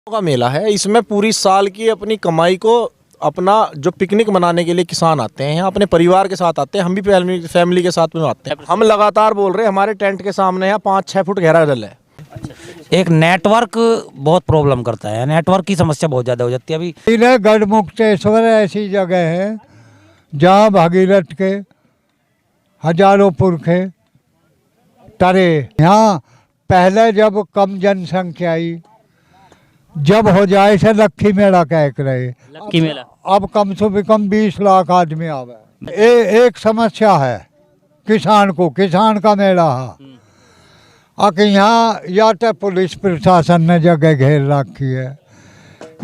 का मेला है। इसमें पूरी साल की अपनी कमाई को अपना जो पिकनिक मनाने के लिए किसान आते हैं यहाँ, अपने परिवार के साथ आते हैं। हम भी फैमिली के साथ में आते हैं। हम लगातार बोल रहे हैं, हमारे टेंट के सामने यहाँ 5-6 फुट गहरा जल है। एक नेटवर्क बहुत प्रॉब्लम करता है, नेटवर्क की समस्या बहुत ज़्यादा हो जाती है अभी। गढ़मुक्तेश्वर ऐसी जगह है जहाँ भागीरथ के हजारों पुरखे तरे। यहाँ पहले जब कम जनसंख्या आई, जब हो जाए से लक्की मेला कह रहे, लक्की मेला अब कम से कम 20 लाख आदमी आवे। एक समस्या है किसान को, किसान का मेला है। अब यहाँ या तो पुलिस प्रशासन ने जगह घेर रखी है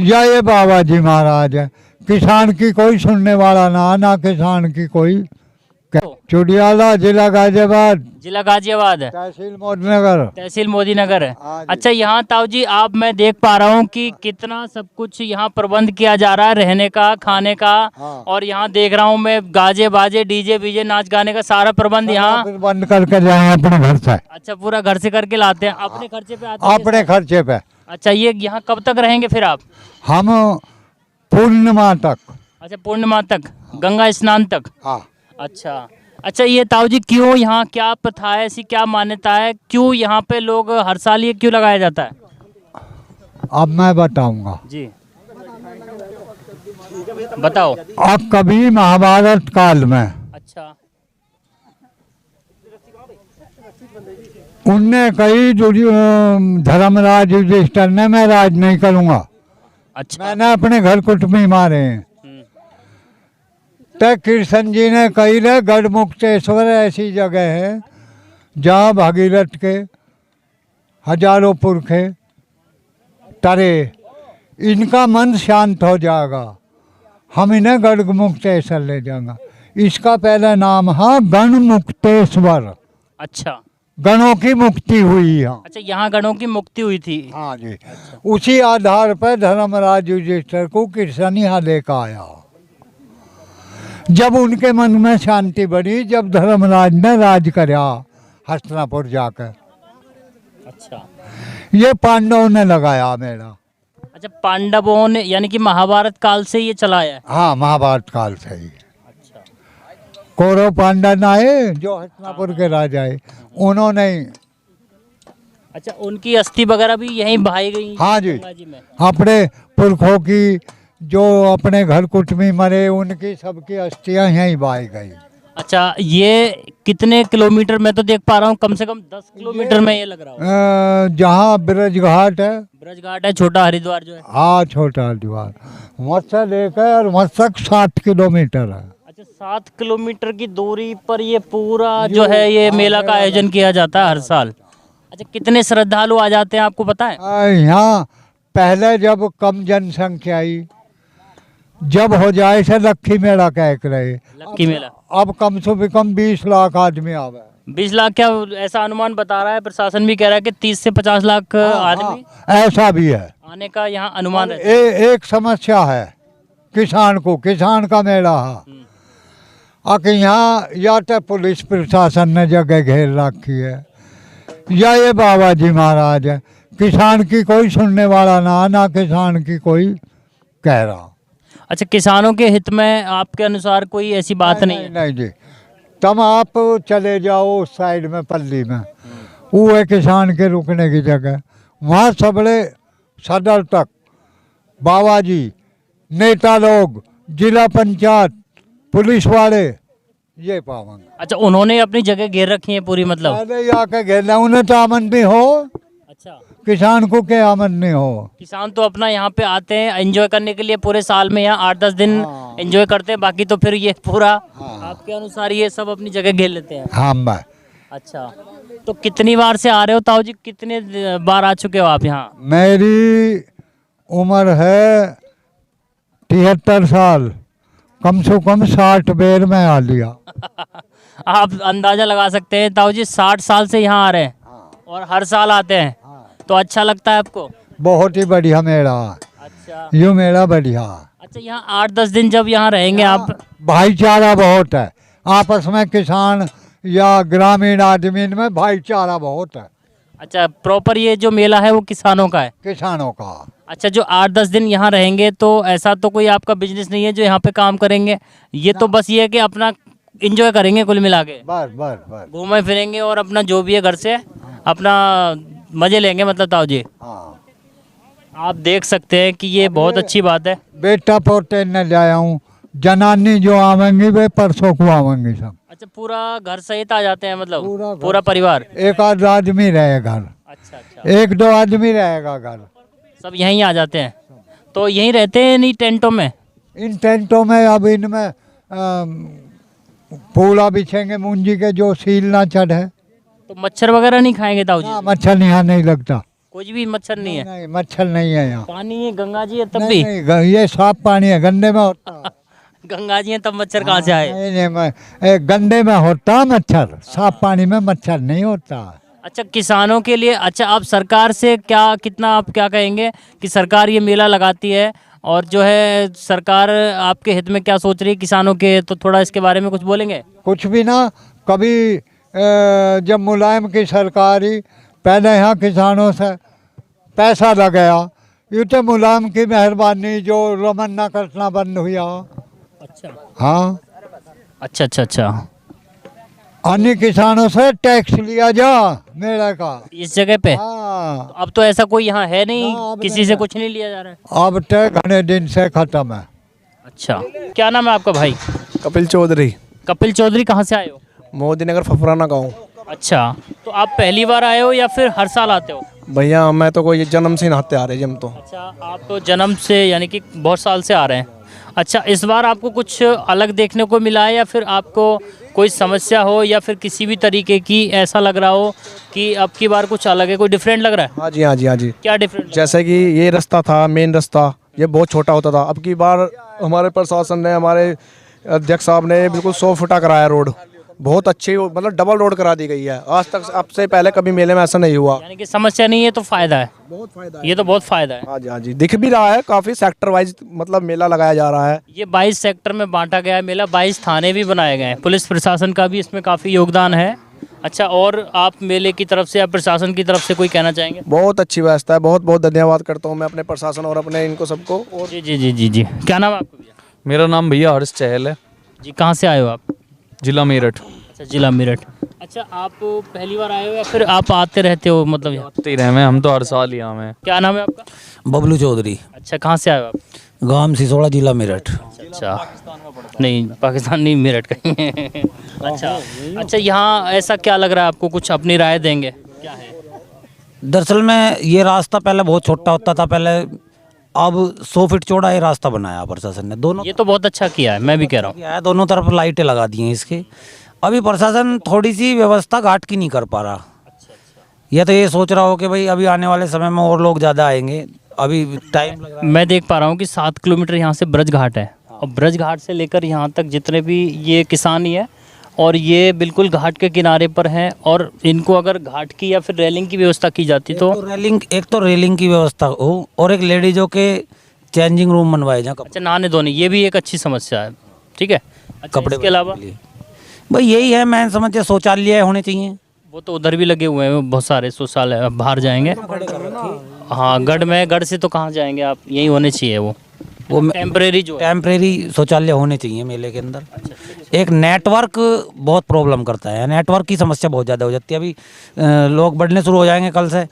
या ये बाबा जी महाराज है। किसान की कोई सुनने वाला ना किसान की कोई। चुडियाला जिला गाजियाबाद, जिला गाजियाबाद है, तहसील मोदी नगर है। अच्छा, यहाँ ताऊ जी आप मैं देख पा रहा हूँ कि कितना सब कुछ यहाँ प्रबंध किया जा रहा है, रहने का, खाने का। और यहाँ देख रहा हूँ मैं गाजे बाजे डीजे बीजे नाच गाने का सारा प्रबंध यहाँ बंद करके जाए अपने घर से। अच्छा, पूरा घर से करके लाते हैं, अपने खर्चे पे आते हैं? अपने खर्चे पे। अच्छा, ये यहाँ कब तक रहेंगे फिर आप? हम पूर्णिमा तक। अच्छा, पूर्णिमा तक, गंगा स्नान तक। हाँ। अच्छा, ये ताऊ जी क्यों यहाँ, क्या प्रथा है ऐसी, क्या मान्यता है, क्यों यहाँ पे लोग हर साल ये क्यों लगाया जाता है? अब मैं बताऊंगा जी, बताओ। अब कभी महाभारत काल में अच्छा, उनने कही धर्मराज युधिष्ठिर ने मैं राज नहीं करूंगा। अच्छा, मैंने अपने घर कुटुंबी मारे हैं। तो कृष्ण जी ने कही रे गढ़मुक्तेश्वर ऐसी जगह है जहाँ भागीरथ के हजारों पुरखे तरे, इनका मन शांत हो जाएगा, हम इन्हें गढ़मुक्तेश्वर ले जाएंगे। इसका पहला नाम है गणमुक्तेश्वर। अच्छा, गणों की मुक्ति हुई यहाँ। अच्छा, यहाँ गणों की मुक्ति हुई थी। हाँ जी। अच्छा। उसी आधार पर धर्मराज युधिष्ठिर को कृष्ण यहाँ लेकर आया। जब उनके मन में शांति बढ़ी, जब धर्मराज ने राज कराया हस्तिनापुर जाकर। अच्छा, ये पांडवों ने लगाया मेला। अच्छा, पांडवों ने, यानी कि महाभारत काल से ये चला है? हाँ, महाभारत काल से ही। अच्छा, कौरव पांडव आए जो हस्तिनापुर के राजा है, उन्होंने। अच्छा, उनकी अस्थि वगैरह भी यहीं बहाई गई? हाँ जी, अपने पुरखों की जो अपने घर कुटुंबी मरे, उनकी सबकी अस्थियां यहीं बहाई गई। अच्छा, ये कितने किलोमीटर, मैं तो देख पा रहा हूँ कम से कम 10 किलोमीटर में ये लग रहा है। जहाँ ब्रज घाट है, ब्रज घाट है, छोटा हरिद्वार जो है। हाँ, छोटा हरिद्वार, वहाँ से लेकर वहाँ तक 7 किलोमीटर है। अच्छा, 7 किलोमीटर की दूरी पर ये पूरा जो है ये मेला का आयोजन किया जाता है हर साल। अच्छा, कितने श्रद्धालु आ जाते हैं आपको पता है? यहाँ पहले जब कम जनसंख्या आई, जब हो जाए से लक्की मेला कह रहे, लक्की मेला, अब कम से कम 20 लाख आदमी आवे। 20 लाख क्या, ऐसा अनुमान बता रहा है, प्रशासन भी कह रहा है कि 30 से 50 लाख आदमी ऐसा भी है आने का यहाँ अनुमान है। एक समस्या है किसान को, किसान का मेला है। अब यहाँ या तो पुलिस प्रशासन ने जगह घेर रखी है या ये बाबा जी महाराज है। किसान की कोई सुनने वाला ना किसान की कोई कह रहा। अच्छा, किसानों के हित में आपके अनुसार कोई ऐसी बात नहीं है? नहीं जी, तब आप चले जाओ उस साइड में पल्ली में, वो है किसान के रुकने की जगह। वहाँ सबले सदर तक बाबा जी, नेता लोग, जिला पंचायत, पुलिस वाले ये पावन। अच्छा, उन्होंने अपनी जगह घेर रखी है पूरी, मतलब पहले आके घेरना, उन्हें तो आमन भी हो। अच्छा, किसान को क्या आमद नहीं हो। किसान तो अपना यहाँ पे आते हैं एंजॉय करने के लिए, पूरे साल में यहाँ 8-10 दिन एंजॉय करते हैं, बाकी तो फिर ये पूरा आपके अनुसार ये सब अपनी जगह घेर लेते हैं। हाँ। अच्छा, तो कितनी बार से आ रहे हो ताऊ जी, कितने बार आ चुके हो आप यहाँ? मेरी उम्र है 73 साल, कम से कम 60 बेर में आ लिया। आप अंदाजा लगा सकते हैं ताऊ जी, 60 साल से यहाँ आ रहे हैं और हर साल आते हैं, तो अच्छा लगता है आपको? बहुत ही बढ़िया मेला। अच्छा, यो मेला बढ़िया। अच्छा, यहाँ 8-10 दिन जब यहाँ रहेंगे आप? भाईचारा बहुत है आपस में, किसान या ग्रामीण आदमी में भाईचारा बहुत है। अच्छा, प्रॉपर ये जो मेला है वो किसानों का है? किसानों का। अच्छा, जो 8-10 दिन यहाँ रहेंगे तो ऐसा तो कोई आपका बिजनेस नहीं है जो यहाँ पे काम करेंगे? ये तो बस ये है कि अपना इंजॉय करेंगे कुल मिला के, बस बस बस। घूमे फिरेंगे और अपना जो भी है घर से अपना मजे लेंगे, मतलब ताऊ जी। हाँ, आप देख सकते हैं कि ये बहुत अच्छी बात है। बेटा पोते न जाया हूँ, जनानी जो आवेंगी वे परसों को आवेंगी सब। अच्छा, पूरा घर सहित आ जाते हैं, मतलब पूरा घर। पूरा परिवार? एक आध आदमी रहेगा घर, अच्छा अच्छा, एक दो आदमी रहेगा घर। सब यहीं आ जाते हैं? तो यहीं रहते हैं नहीं टेंटों में? इन टेंटों में अब इनमें पूला बिछेंगे मूंजी के, जो सील ना चढ़े। तो मच्छर वगैरह नहीं खाएंगे ताऊ जी? ना, मच्छर यहाँ नहीं लगता। कुछ भी मच्छर नहीं है? नहीं, मच्छर नहीं है यहाँ। पानी है, गंगा जी है तब नहीं, भी? नहीं, ये साफ पानी है, गंदे में होता है। गंगा जी है तब मच्छर कहाँ से आए? नहीं, नहीं, गंदे में होता है मच्छर, साफ पानी में मच्छर नहीं होता। अच्छा, किसानों के लिए, अच्छा आप सरकार से क्या, कितना आप क्या कहेंगे कि सरकार ये मेला लगाती है और जो है सरकार आपके हित में क्या सोच रही है किसानों के, तो थोड़ा इसके बारे में कुछ बोलेंगे? कुछ भी ना। कभी जब मुलायम की सरकार ही पहले यहाँ किसानों से पैसा लगाया, ये तो मुलायम की मेहरबानी जो रमन्ना कटना बंद हुआ। अच्छा हाँ, अच्छा अच्छा अच्छा, अन्य किसानों से टैक्स लिया जा मेले का। इस जगह पे? हाँ, अब तो ऐसा कोई यहाँ है नहीं, ना, अब किसी नहीं से है। कुछ नहीं लिया जा रहा है? अब तक घने दिन से खत्म है। अच्छा, क्या नाम है आपका भाई? कपिल चौधरी, कपिल चौधरी। कहाँ से आए हो? मोदी नगर फफराना गाँव। अच्छा, तो आप पहली बार आए हो या फिर हर साल आते हो? भैया मैं तो कोई जन्म से नहाते आ रहे हम तो। अच्छा, आप तो जन्म से यानी कि बहुत साल से आ रहे हैं। अच्छा, इस बार आपको कुछ अलग देखने को मिला है या फिर आपको कोई समस्या हो या फिर किसी भी तरीके की ऐसा लग रहा हो कि अब की बार कुछ अलग है, कोई डिफरेंट लग रहा है? हाँ जी, हाँ जी, हाँ जी। क्या डिफरेंट? जैसे कि ये रास्ता था, मेन रास्ता, ये बहुत छोटा होता था। अब की बार हमारे प्रशासन ने, हमारे अध्यक्ष साहब ने बिल्कुल 100 फुटा कराया रोड। बहुत अच्छी, मतलब डबल रोड करा दी गई है। आज तक अब से पहले कभी मेले में ऐसा नहीं हुआ। यानी कि समस्या नहीं है तो फायदा है? बहुत फायदा ये तो बहुत फायदा है। हाँ जी, हाँ जी, दिख भी रहा है काफ़ी सेक्टर वाइज, मतलब मेला लगाया जा रहा है। ये 22 सेक्टर में बांटा गया है मेला, 22 थाने भी बनाए गए हैं, पुलिस प्रशासन का भी इसमें काफ़ी योगदान है। अच्छा, और आप मेले की तरफ से या प्रशासन की तरफ से कोई कहना चाहेंगे? बहुत अच्छी व्यवस्था है, बहुत बहुत धन्यवाद करता हूँ मैं अपने प्रशासन और अपने इनको सबको। और जी जी जी जी जी, क्या नाम है आपका भैया? मेरा नाम भैया हर्ष चहल है, जी, कहाँ से आए हो आप? जिला मेरठ। अच्छा, जिला मेरठ। अच्छा, आप पहली बार आए हो या फिर आप आते रहते हो, मतलब यहाँ? आते ही रहे हैं हम तो, हर साल ही आए हैं। क्या नाम है आपका? बबलू चौधरी, अच्छा, कहाँ से आए हो आप? गांव सिसोड़ा, जिला मेरठ। अच्छा, नहीं पाकिस्तान नहीं, मेरठ का ही है। अच्छा अच्छा, यहाँ ऐसा क्या लग रहा है आपको, कुछ अपनी राय देंगे? क्या है? दरअसल में ये रास्ता पहले बहुत छोटा होता था, पहले अब 100 फीट चौड़ा ये रास्ता बनाया प्रशासन ने। दोनों ये तो बहुत अच्छा किया है, मैं भी कह रहा हूँ। किया है, दोनों तरफ लाइटें लगा दी हैं इसके। अभी प्रशासन थोड़ी सी व्यवस्था घाट की नहीं कर पा रहा। या तो ये सोच रहा हो कि भाई अभी आने वाले समय में और लोग ज़्यादा आएंगे, अभी टाइम लग रहा है। मैं देख पा रहा हूँ कि 7 किलोमीटर यहाँ से ब्रज घाट है और ब्रज घाट से लेकर यहाँ तक जितने भी ये किसान ही है और ये बिल्कुल घाट के किनारे पर हैं, और इनको अगर घाट की या फिर रेलिंग की व्यवस्था की जाती तो एक तो रेलिंग की व्यवस्था हो और एक लेडीजों के चेंजिंग रूम बनवाए जाए। अच्छा, नहाने धोने, ये भी एक अच्छी समस्या है। ठीक है। अच्छा, कपड़े इसके अलावा भाई यही है, मैं समझे शौचालय होने चाहिए। वो तो उधर भी लगे हुए हैं बहुत सारे शौचालय, अब बाहर जाएंगे। हाँ, गढ़ से तो कहाँ जाएंगे आप, यहीं होने चाहिए वो टेम्परेरी जो है। टेम्परेरी शौचालय होने चाहिए मेले के अंदर। एक नेटवर्क बहुत प्रॉब्लम करता है, नेटवर्क की समस्या बहुत ज़्यादा हो जाती है। अभी लोग बढ़ने शुरू हो जाएंगे कल से।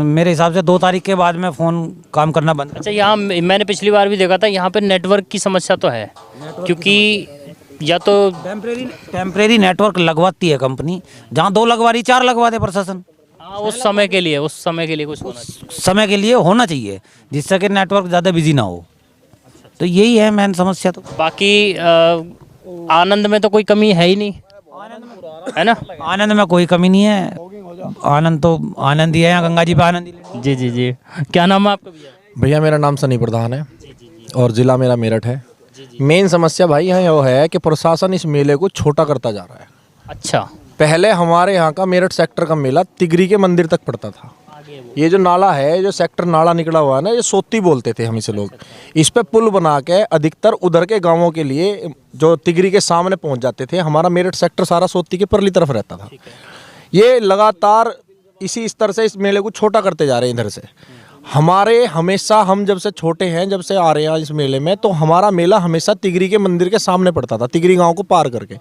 मेरे हिसाब से 2 तारीख के बाद में फ़ोन काम करना बंद। अच्छा, यहाँ मैंने पिछली बार भी देखा था, यहाँ पे नेटवर्क की समस्या तो है, क्योंकि या तो टेम्परेरी नेटवर्क लगवाती है कंपनी, जहाँ 2 लगवा रही 4 लगवा दे प्रशासन। हाँ, उस समय के लिए कुछ होना चाहिए। समय के लिए होना चाहिए जिससे कि नेटवर्क ज़्यादा बिजी ना हो। तो यही है मेन समस्या। तो बाकी आनंद में तो कोई कमी है ही नहीं, है ना? आनंद में कोई कमी नहीं है, आनंद तो आनंद ही है, यहाँ गंगा जी पे आनंद ही लेंगे। जी जी जी, क्या नाम है आपका भैया? भैया मेरा नाम सनी प्रधान है और ज़िला मेरा मेरठ है। मेन समस्या भाई यहाँ वो है कि प्रशासन इस मेले को छोटा करता जा रहा है। अच्छा, पहले हमारे यहाँ का मेरठ सेक्टर का मेला तिगरी के मंदिर तक पड़ता था। ये जो नाला है, जो सेक्टर नाला निकला हुआ है ना, ये सोती बोलते थे हम इसे लोग। इस पे पुल बना के अधिकतर उधर के गांवों के लिए जो तिगरी के सामने पहुंच जाते थे। हमारा मेरठ सेक्टर सारा सोती के परली तरफ रहता था। ये लगातार इसी स्तर से इस मेले को छोटा करते जा रहे हैं इधर से। हमारे हमेशा हम जब से छोटे हैं, जब से आ रहे हैं इस मेले में, तो हमारा मेला हमेशा तिगरी के मंदिर के सामने पड़ता था, तिगरी गांव को पार करके।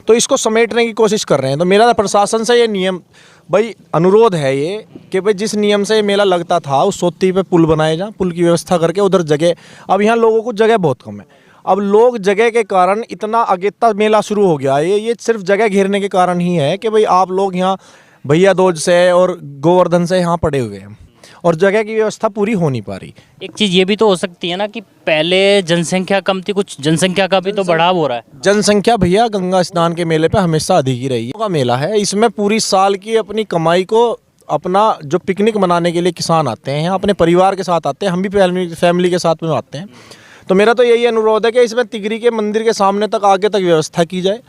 तो इसको समेटने की कोशिश कर रहे हैं। तो मेरा प्रशासन से ये नियम भाई अनुरोध है ये कि भाई जिस नियम से ये मेला लगता था उस सोती पे पुल बनाए जाए, पुल की व्यवस्था करके उधर जगह। अब यहाँ लोगों को जगह बहुत कम है। अब लोग जगह के कारण इतना अगेता मेला शुरू हो गया है। ये सिर्फ जगह घेरने के कारण ही है कि भाई आप लोग यहाँ भैया दूज से और गोवर्धन से यहाँ पड़े हुए हैं और जगह की व्यवस्था पूरी हो नहीं पा रही। एक चीज़ ये भी तो हो सकती है ना कि पहले जनसंख्या कम थी, कुछ जनसंख्या का भी तो बढ़ाव हो रहा है। जनसंख्या भैया गंगा स्नान के मेले पे हमेशा अधिक ही रही है। का मेला है, इसमें पूरी साल की अपनी कमाई को अपना जो पिकनिक मनाने के लिए किसान आते हैं यहाँ, अपने परिवार के साथ आते हैं। हम भी फैमिली के साथ में आते हैं। तो मेरा तो यही अनुरोध है कि इसमें तिगरी के मंदिर के सामने तक आगे तक व्यवस्था की जाए,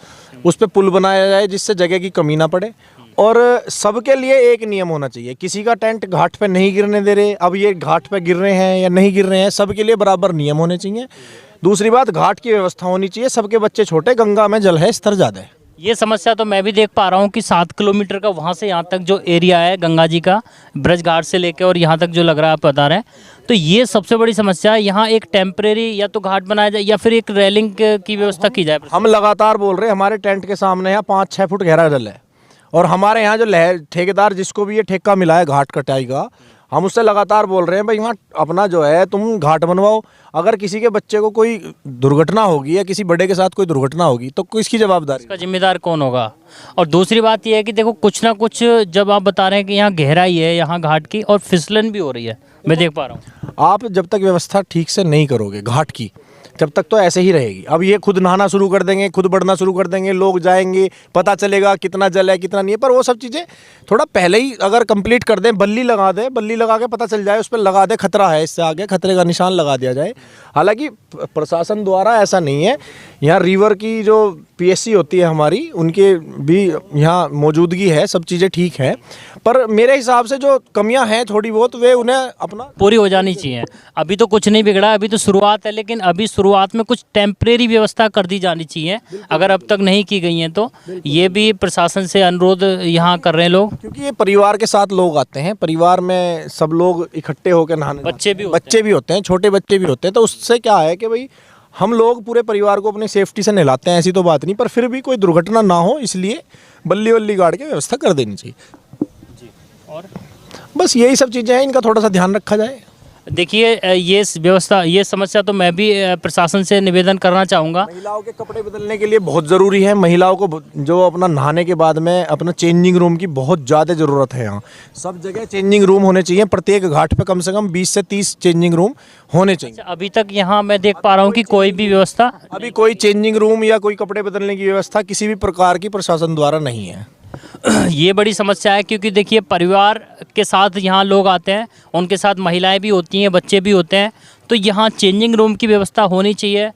उस पर पुल बनाया जाए जिससे जगह की कमी ना पड़े। और सबके लिए एक नियम होना चाहिए, किसी का टेंट घाट पे नहीं गिरने दे रहे। अब ये घाट पे गिर रहे हैं या नहीं गिर रहे हैं, सबके लिए बराबर नियम होने चाहिए। दूसरी बात, घाट की व्यवस्था होनी चाहिए। सबके बच्चे छोटे, गंगा में जल है, स्तर ज़्यादा है। ये समस्या तो मैं भी देख पा रहा हूँ कि 7 किलोमीटर का वहाँ से यहाँ तक जो एरिया है गंगा जी का, ब्रज घाट से लेकर और यहाँ तक जो लग रहा है आप बता रहे हैं, तो ये सबसे बड़ी समस्या है। यहाँ एक टेम्परेरी या तो घाट बनाया जाए या फिर एक रेलिंग की व्यवस्था की जाए। हम लगातार बोल रहे हैं, हमारे टेंट के सामने यहाँ 5-6 फुट गहरा जल है और हमारे यहाँ जो ठेकेदार जिसको भी ये ठेका मिला है घाट कटाई का, हम उससे लगातार बोल रहे हैं भाई वहाँ अपना जो है तुम घाट बनवाओ। अगर किसी के बच्चे को कोई दुर्घटना होगी या किसी बड़े के साथ कोई दुर्घटना होगी तो किसकी जवाबदारी? इसका जिम्मेदार कौन होगा? और दूसरी बात यह है कि देखो कुछ ना कुछ, जब आप बता रहे हैं कि यहाँ गहराई है यहाँ घाट की और फिसलन भी हो रही है, मैं देख पा रहा हूँ। आप जब तक व्यवस्था ठीक से नहीं करोगे घाट की, जब तक तो ऐसे ही रहेगी। अब ये खुद नहाना शुरू कर देंगे, खुद बढ़ना शुरू कर देंगे, लोग जाएंगे, पता चलेगा कितना जल है कितना नहीं है। पर वो सब चीज़ें थोड़ा पहले ही अगर कंप्लीट कर दें, बल्ली लगा दें, बल्ली लगा के पता चल जाए, उस पर लगा दें खतरा है, इससे आगे खतरे का निशान लगा दिया जाए। हालांकि प्रशासन द्वारा ऐसा नहीं है। यहाँ रिवर की जो पीएससी होती है हमारी, उनके भी यहाँ मौजूदगी है, सब चीज़ें ठीक हैं। पर मेरे हिसाब से जो कमियाँ हैं थोड़ी बहुत, वे उन्हें अपना पूरी हो जानी चाहिए। अभी तो कुछ नहीं बिगड़ा, अभी तो शुरुआत है, लेकिन अभी शुरुआत में कुछ टेम्परेरी व्यवस्था कर दी जानी चाहिए अगर अब तक नहीं की गई हैं तो। ये भी प्रशासन से अनुरोध यहाँ कर रहे हैं लोग, क्योंकि ये परिवार के साथ लोग आते हैं, परिवार में सब लोग इकट्ठे होकर नहाने, बच्चे भी और बस यही सब चीज़ें हैं, इनका थोड़ा सा ध्यान रखा जाए। देखिए ये व्यवस्था, ये समस्या तो मैं भी प्रशासन से निवेदन करना चाहूँगा। महिलाओं के कपड़े बदलने के लिए बहुत ज़रूरी है। महिलाओं को जो अपना नहाने के बाद में अपना चेंजिंग रूम की बहुत ज़्यादा ज़रूरत है। यहाँ सब जगह चेंजिंग रूम होने चाहिए, प्रत्येक घाट पे कम से कम 20 से 30 चेंजिंग रूम होने चाहिए। अभी तक यहाँ मैं देख पा रहा हूँ कि कोई भी व्यवस्था, अभी कोई चेंजिंग रूम या कोई कपड़े बदलने की व्यवस्था किसी भी प्रकार की प्रशासन द्वारा नहीं है। ये बड़ी समस्या है क्योंकि देखिए परिवार के साथ यहाँ लोग आते हैं, उनके साथ महिलाएं भी होती हैं, बच्चे भी होते हैं, तो यहाँ चेंजिंग रूम की व्यवस्था होनी चाहिए।